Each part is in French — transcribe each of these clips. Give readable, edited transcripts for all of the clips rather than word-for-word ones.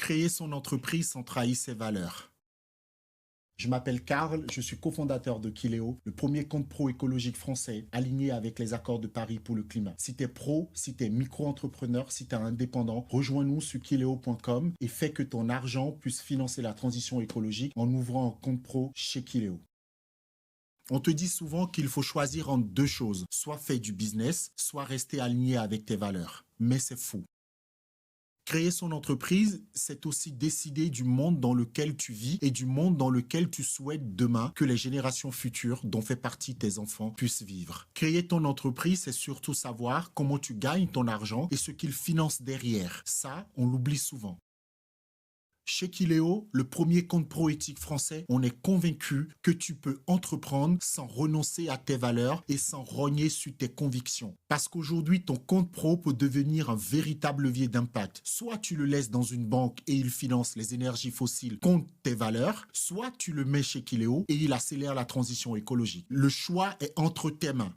Créer son entreprise sans trahir ses valeurs. Je m'appelle Karl, je suis cofondateur de Kileo, le premier compte pro écologique français aligné avec les accords de Paris pour le climat. Si t'es pro, si t'es micro-entrepreneur, si t'es indépendant, rejoins-nous sur kileo.com et fais que ton argent puisse financer la transition écologique en ouvrant un compte pro chez Kileo. On te dit souvent qu'il faut choisir entre deux choses, soit faire du business, soit rester aligné avec tes valeurs. Mais c'est faux. Créer son entreprise, c'est aussi décider du monde dans lequel tu vis et du monde dans lequel tu souhaites demain que les générations futures dont fait partie tes enfants puissent vivre. Créer ton entreprise, c'est surtout savoir comment tu gagnes ton argent et ce qu'il finance derrière. Ça, on l'oublie souvent. Chez Kileo, le premier compte pro éthique français, on est convaincu que tu peux entreprendre sans renoncer à tes valeurs et sans rogner sur tes convictions. Parce qu'aujourd'hui, ton compte pro peut devenir un véritable levier d'impact. Soit tu le laisses dans une banque et il finance les énergies fossiles contre tes valeurs, soit tu le mets chez Kileo et il accélère la transition écologique. Le choix est entre tes mains.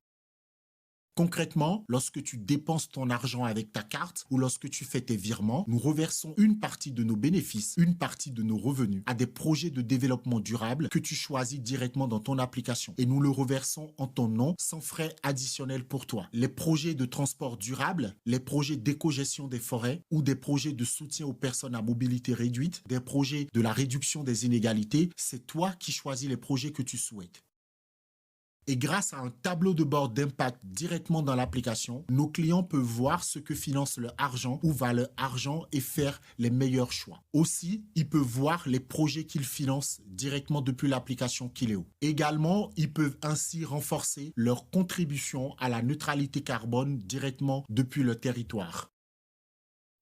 Concrètement, lorsque tu dépenses ton argent avec ta carte ou lorsque tu fais tes virements, nous reversons une partie de nos bénéfices, une partie de nos revenus à des projets de développement durable que tu choisis directement dans ton application. Et nous le reversons en ton nom sans frais additionnels pour toi. Les projets de transport durable, les projets d'éco-gestion des forêts ou des projets de soutien aux personnes à mobilité réduite, des projets de la réduction des inégalités, c'est toi qui choisis les projets que tu souhaites. Et grâce à un tableau de bord d'impact directement dans l'application, nos clients peuvent voir ce que finance leur argent, où va leur argent et faire les meilleurs choix. Aussi, ils peuvent voir les projets qu'ils financent directement depuis l'application Kileo. Également, ils peuvent ainsi renforcer leur contribution à la neutralité carbone directement depuis leur territoire.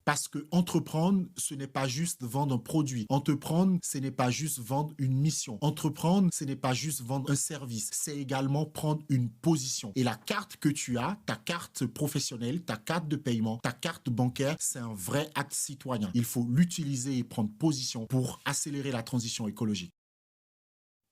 Parce que entreprendre, ce n'est pas juste vendre un produit. Entreprendre, ce n'est pas juste vendre une mission. Entreprendre, ce n'est pas juste vendre un service. C'est également prendre une position. Et la carte que tu as, ta carte professionnelle, ta carte de paiement, ta carte bancaire, c'est un vrai acte citoyen. Il faut l'utiliser et prendre position pour accélérer la transition écologique.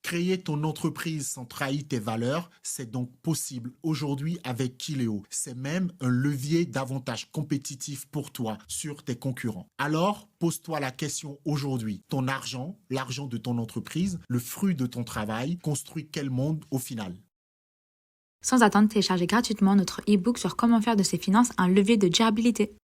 Créer ton entreprise sans trahir tes valeurs, c'est donc possible aujourd'hui avec Kileo. C'est même un levier d'avantage compétitif pour toi sur tes concurrents. Alors, pose-toi la question aujourd'hui. Ton argent, l'argent de ton entreprise, le fruit de ton travail, construit quel monde au final? Sans attendre, téléchargez gratuitement notre e-book sur comment faire de ses finances un levier de durabilité.